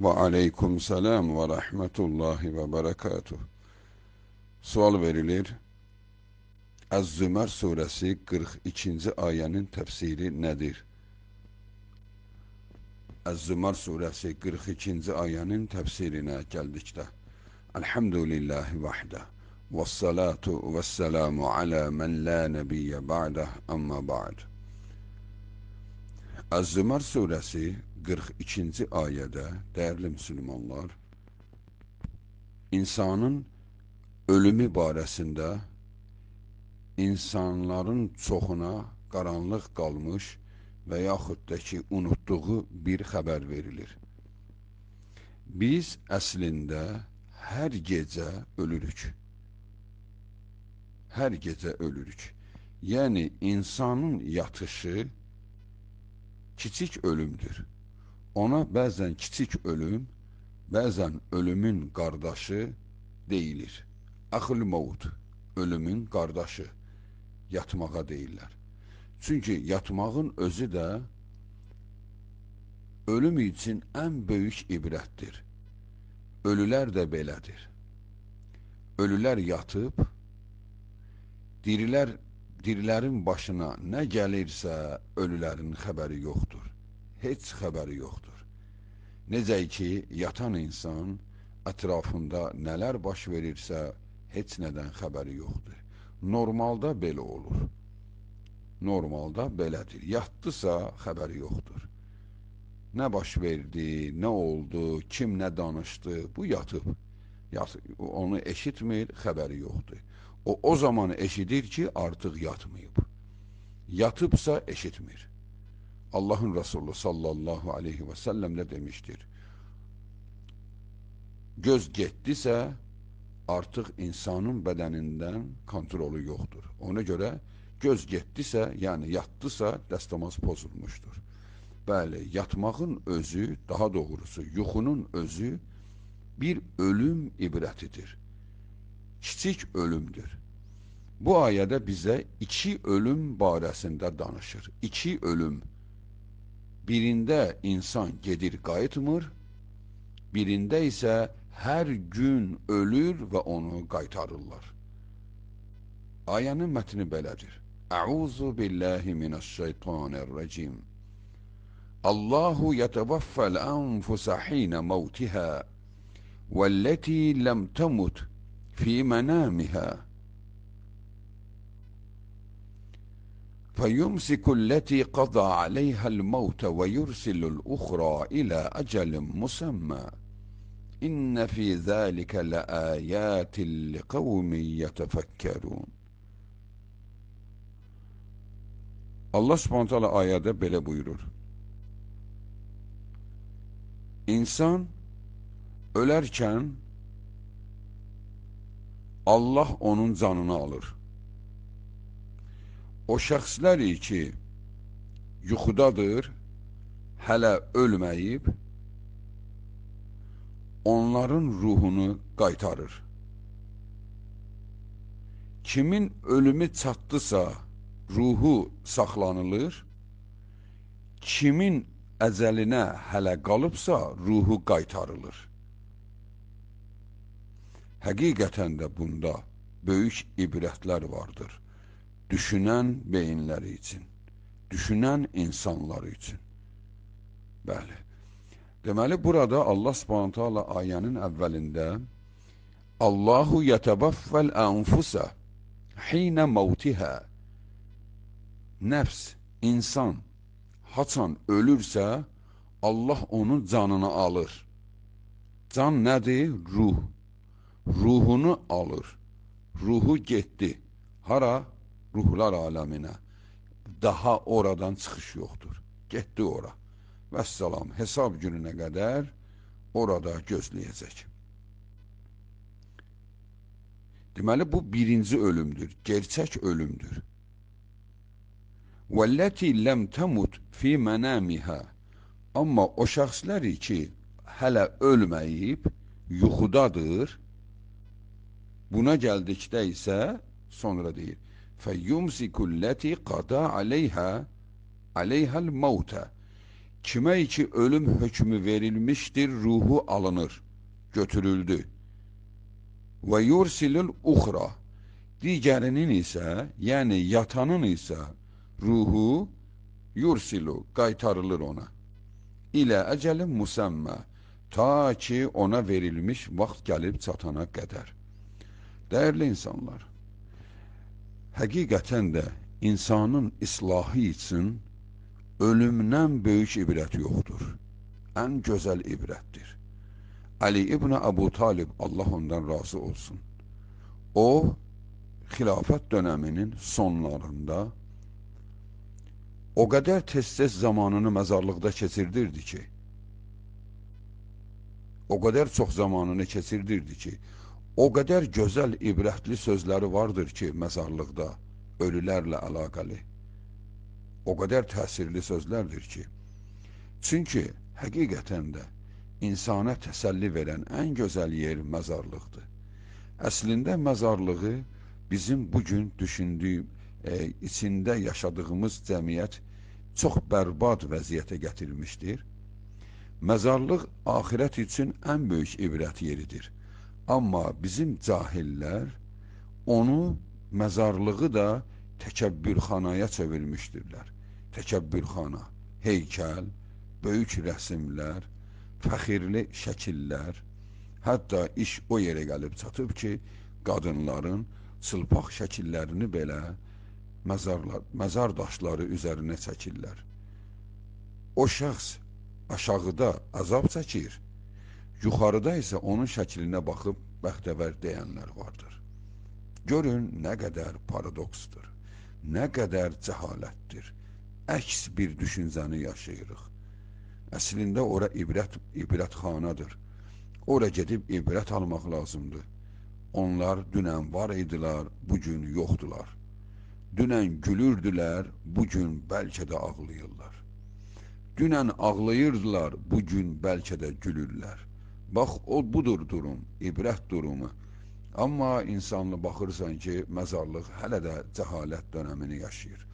Ve aleyküm selam ve rahmetullahi ve berekatuh. Sual verilir. Ez-Zümer suresi 42. ayenin tefsiri nedir? Ez-Zümer suresi 42. ayenin tefsirine geldikdə. Elhamdülillahi vahdə. Vessalatu vesselamu ala men la nebiyye ba'dah amma ba'd. Ez-Zümer suresi 42. ayədə, değerli Müslümanlar, insanın ölümü barəsində insanların çoxuna qaranlıq qalmış və yaxud da ki, unutduğu bir xəbər verilir. Biz əslində hər gecə ölürük. Hər gecə ölürük. Yəni, insanın yatışı kiçik ölümdür. Ona bəzən kiçik ölüm, bəzən ölümün qardaşı deyilir. Axıl mavud, ölümün qardaşı. Yatmağa deyirlər. Çünki yatmağın özü də ölüm üçün ən böyük ibrətdir. Ölülər də belədir. Ölülər yatıb, dirilərin başına nə gəlirsə ölülərin xəbəri yoxdur. Heç xəbəri yoxdur. Necə ki, yatan insan ətrafında nələr baş verirsə heç nədən xəbəri yoxdur. Normalda belə olur. Normalda belədir. Yatdısa xəbəri yoxdur. Nə baş verdi, nə oldu, kim nə danışdı, bu yatıb. Onu eşitmir, xəbəri yoxdur. O zaman eşidir ki, artıq yatmayıb. Yatıbsa eşitmir. Allahın Resulü sallallahu aleyhi ve sellem də demişdir. Göz getdisə, artıq insanın bədənindən kontrolü yoxdur. Ona görə göz getdisə, yəni yatdısa, dəstəmaz pozulmuşdur. Bəli, yatmağın özü, daha doğrusu yuxunun özü bir ölüm ibrətidir. Kiçik ölümdür. Bu ayədə bizə iki ölüm barəsində danışır. İki ölüm. Birində insan gedir, qayıtmır, birində isə hər gün ölür və onu qaytarırlar. Ayənin mətni belədir. Əuzu billahi minəşşeytanirracim. Allahu yeteveffel enfusa hine mevtiha velleti lem temut fi menamiha فيمسك التي قضى عليها الموت ويرسل الأخرى إلى أجل مسمى إن في ذلك لآيات لقوم يتفكرون. Allah Subhanahu taala ayədə belə buyurur. İnsan ölərkən Allah onun canını alır. O şəxslər ki yuxudadır, hələ ölməyib, onların ruhunu qaytarır. Kimin ölümü çatdısa, ruhu saxlanılır, kimin əcəlinə hələ qalıbsa, ruhu qaytarılır. Həqiqətən də bunda böyük ibrətlər vardır. Düşünən beyinləri üçün, düşünən insanlar üçün. Bəli. Deməli, burada Allah Subhanahu taala ayənin əvvəlində Allahu yeteveffel enfusa hine mevtiha, nəfs, insan haçan ölürsə Allah onun canını alır. Can nədir? Ruh. Ruhunu alır. Ruhu getdi. Hara? Ruhlar aləminə. Daha oradan çıxış yoxdur. Getdi ora. Vəssalam, hesab gününə qədər orada gözləyəcək. Deməli, bu birinci ölümdür, gerçək ölümdür. وَالَّتِي لَمْ تَمُتْ فِي مَنَامِهَا. Amma o şəxslər ki, hələ ölməyib, yuxudadır, buna gəldikdə isə sonra deyir, فَيُمْسِكُ الَّتِي قَضَى عَلَيْهَا الْمَوْتَ. Kime ki ölüm hükmü verilmiştir, ruhu alınır, götürüldü. Ve yursilul ukhra. Digərinin isə, yəni yatanın isə ruhu yursilu, qaytarılır ona. İlə əcəlin musəmmə, ta ki ona verilmiş vaxt gəlib çatana qədər. Dəyərli insanlar, həqiqətən də insanın islahı üçün ölümdən böyük ibrət yoxdur. Ən gözəl ibrətdir. Ali İbn Əbu Talib, Allah ondan razı olsun. O, xilafət dönəminin sonlarında o qədər tez-tez zamanını məzarlıqda keçirdirdi ki, o qədər çox zamanını keçirdirdi ki, o qədər gözəl, ibrətli sözləri vardır ki, məzarlıqda ölülərlə əlaqəli. O qədər təsirli sözlərdir ki, çünki həqiqətən də insana təsəlli verən ən gözəl yer məzarlıqdır. Əslində məzarlığı bizim bugün düşündüyüm, içində yaşadığımız cəmiyyət çox bərbad vəziyyətə gətirmişdir. Məzarlıq axirət üçün ən böyük ibrət yeridir. Amma bizim cahillər onu, məzarlığı da təkəbbürxanaya çevirmişdirlər. Təkəbbürxana, heykəl, böyük rəsimlər, fəxirli şəkillər, hətta iş o yerə gəlib çatıb ki, qadınların çılpaq şəkillərini belə məzar daşları üzərinə çəkirlər. O şəxs aşağıda əzab çəkir, yuxarıda isə onun şəklinə baxıb bəxtəvər deyənlər vardır. Görün, nə qədər paradoksdur, nə qədər cəhalətdir, əks bir düşüncəni yaşayırıq. Əslində, ora ibrətxanadır. Ora gedib ibrət almaq lazımdır. Onlar dünən var idilər, bugün yoxdular. Dünən gülürdülər, bugün bəlkə də ağlayırlar. Dünən ağlayırdılar, bugün bəlkə də gülürlər. Bax, o budur durum, ibrət durumu. Amma insanlı baxırsan ki, məzarlıq hələ də cəhalət dönəmini yaşayır.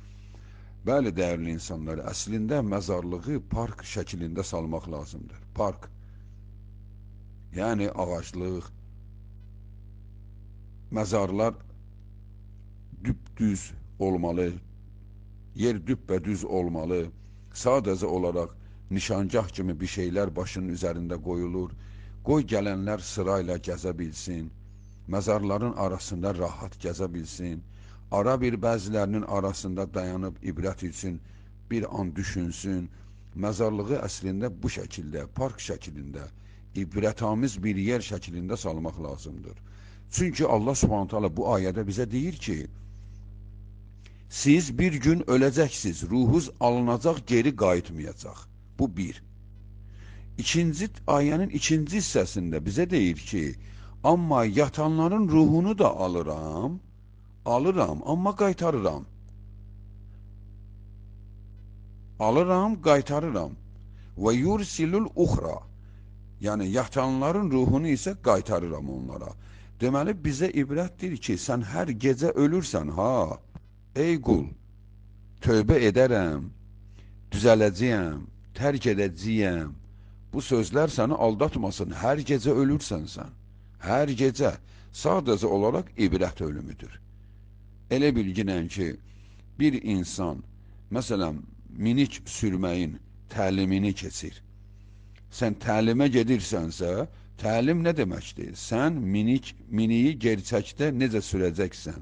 Bəli, dəyərli insanlar, əslində məzarlığı park şəklində salmaq lazımdır. Park, yəni ağaclıq, məzarlar düz olmalı, yer düppədüz olmalı, sadəcə olaraq nişangah kimi bir şeylər başının üzərində qoyulur, qoy gələnlər sırayla gəzə bilsin, məzarların arasında rahat gəzə bilsin, ara bir bəzilərinin arasında dayanıb ibrət üçün bir an düşünsün. Məzarlığı əslində bu şəkildə, park şəklində, ibrətamiz bir yer şəklində salmaq lazımdır. Çünki Allah Subhanahu taala bu ayədə bizə deyir ki, siz bir gün öləcəksiniz, ruhunuz alınacaq, geri qayıtmayacaq. Bu bir. Ayənin ikinci hissəsində bizə deyir ki, amma yatanların ruhunu da alıram, amma qaytarıram. Alıram, qaytarıram. Və yursilul ukhra. Yəni, yatanların ruhunu isə qaytarıram onlara. Deməli, bizə ibrətdir ki, sən hər gecə ölürsən, ha, ey qul, tövbə edərəm, düzələcəyəm, tərk edəcəyəm. Bu sözlər səni aldatmasın, hər gecə ölürsən sən. Hər gecə sadəcə olaraq ibrət ölümüdür. Elə bilginən ki, bir insan, məsələn, minik sürməyin təlimini keçir. Sən təlimə gedirsənsə, təlim nə deməkdir? Sən miniyi gerçəkdə necə sürəcəksən,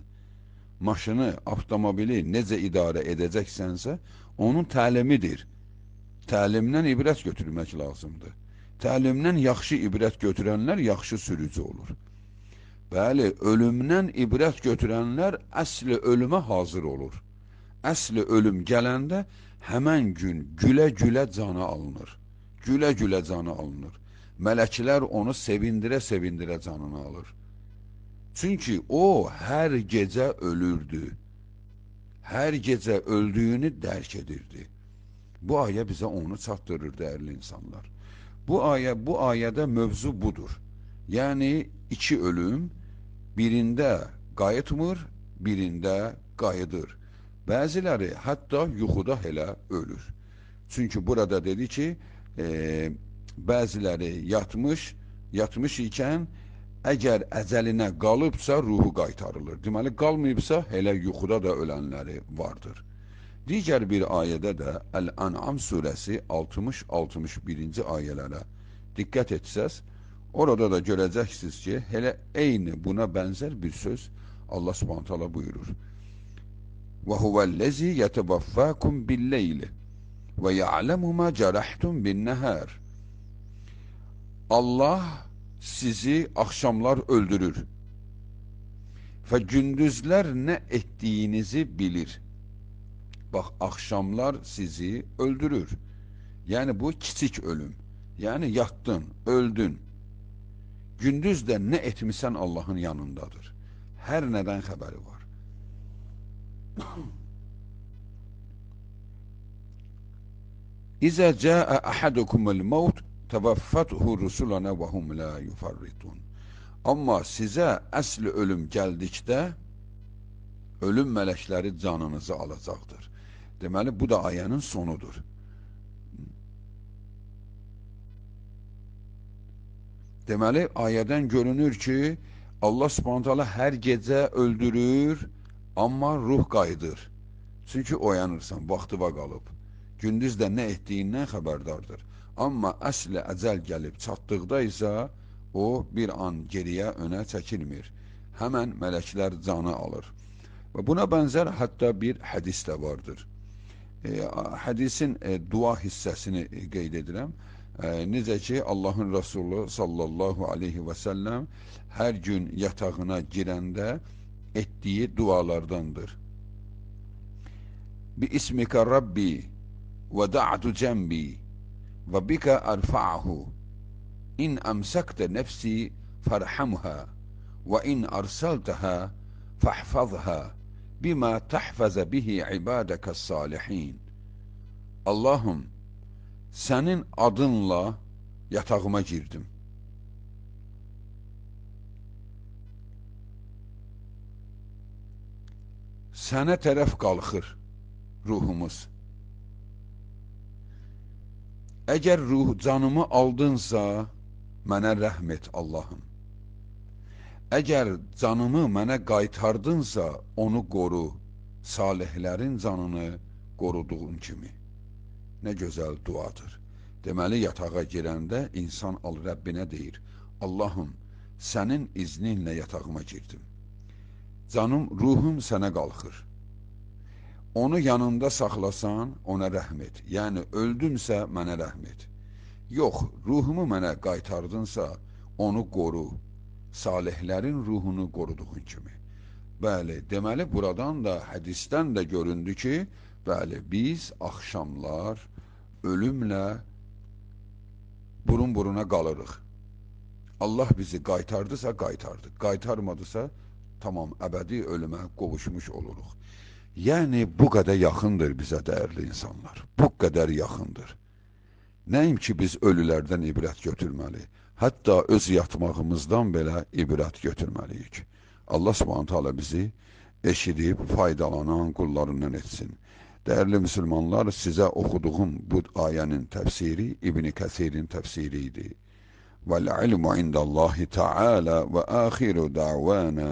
maşını, avtomobili necə idarə edəcəksənsə, onun təlimidir. Təlimdən ibrət götürmək lazımdır. Təlimdən yaxşı ibrət götürənlər yaxşı sürücü olur. Bəli, ölümdən ibrət götürənlər əsli ölümə hazır olur. Əsli ölüm gələndə həmən gün gülə-gülə canı alınır. Gülə-gülə canı alınır. Mələklər onu sevindirə-sevindirə canını alır. Çünki o hər gecə ölürdü. Hər gecə öldüyünü dərk edirdi. Bu ayə bizə onu çatdırır, dəyərli insanlar. Bu ayədə mövzu budur. Yəni, iki ölüm, birində qayıtmır, birində qayıdır. Bəziləri hətta yuxuda elə ölür. Çünkü burada dedi ki bəziləri yatmış ikən əgər əcəlinə qalıbsa ruhu qaytarılır. Deməli qalmayıbsa elə yuxuda da ölənləri vardır. Digər bir ayədə də Əl-An'am surəsi 60-61-ci ayələrə diqqət etsəz, orada da görəcəksiniz ki, elə eyni buna bənzər bir söz Allah Subhanahu taala buyurur. Və huvellezî yeteveffâkum billeyli ve ya'lemu ma cerahtum bin-nehâr. Allah sizi akşamlar öldürür ve gündüzler ne ettiğinizi bilir. Bak, akşamlar sizi öldürür. Yani bu kiçik ölüm. Yani yattın, öldün. Gündüz de ne etmişsen Allah'ın yanındadır. Her neden haberi var. İza caa ahadukumul maut tevaffathu rusulana ve hum la yufarritun. Amma sizə əsl ölüm gəldikdə ölüm mələkləri canınızı alacaqdır. Deməli bu da ayənin sonudur. Deməli ayədən görünür ki, Allah Subhanahu taala hər gecə öldürür, amma ruh qayıdır. Çünki oyanırsan, vaxtıva qalıb. Gündüz də nə etdiyindən xəbərdardır. Amma əsl əcəl gəlib çatdıqda isə o bir an geriyə önə çəkilmir. Həmən mələklər canı alır. Və buna bənzər hətta bir hədis də vardır. Hədisin dua hissəsini qeyd edirəm. Necə ki Allahın Resulü sallallahu aleyhi və səlləm hər gün yatağına girəndə etdiyi dualardandır. Bi ismika Rabbi ve da'tu cembi ve bika arfa'hu in amsakta nefsi farhamha ve in arsaltaha fahfazha bima tahfaza bihi ibadaka salihin. Allah'ım, senin adınla yatağıma girdim. Sənə tərəf qalxır ruhumuz. Əgər canımı aldınsa, mənə rəhm et Allahım. Əgər canımı mənə qaytardınsa, onu qoru, salihlərin canını qoruduğun kimi. Nə gözəl duadır. Deməli, yatağa girəndə insan Rəbbinə deyir, Allahım, sənin izninlə yatağıma girdim. Canım, ruhum sənə qalxır. Onu yanında saxlasan, ona rəhm et. Yəni, öldümsə, mənə rəhm et. Yox, ruhumu mənə qaytardınsa, onu qoru. Salihlərin ruhunu qoruduğun kimi. Bəli, deməli, buradan da, hədisdən də göründü ki, bəli, biz axşamlar ölümlə burun-buruna qalırıq. Allah bizi qaytardısa, qaytardı. Qaytarmadısa, tamam, əbədi ölümə qovuşmuş oluruq. Yəni, bu qədər yaxındır bizə, dəyərli insanlar. Bu qədər yaxındır. Nəyim ki, biz ölülərdən ibrət götürməli, hətta öz yatmağımızdan belə ibrət götürməliyik. Allah Subhanahu taala bizi eşidib, faydalanan qullarından etsin. Dəyərli müsəlmanlar, sizə oxuduğum bu ayənin təfsiri İbn Kəsirin təfsiri idi. Vəl-ilmu indallahi ta'ala və axiru da'vana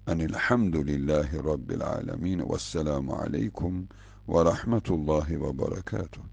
enilhamdülillahi rabbil alemin. Vesselamu aleykum ve rahmetullahi ve berekatuhu.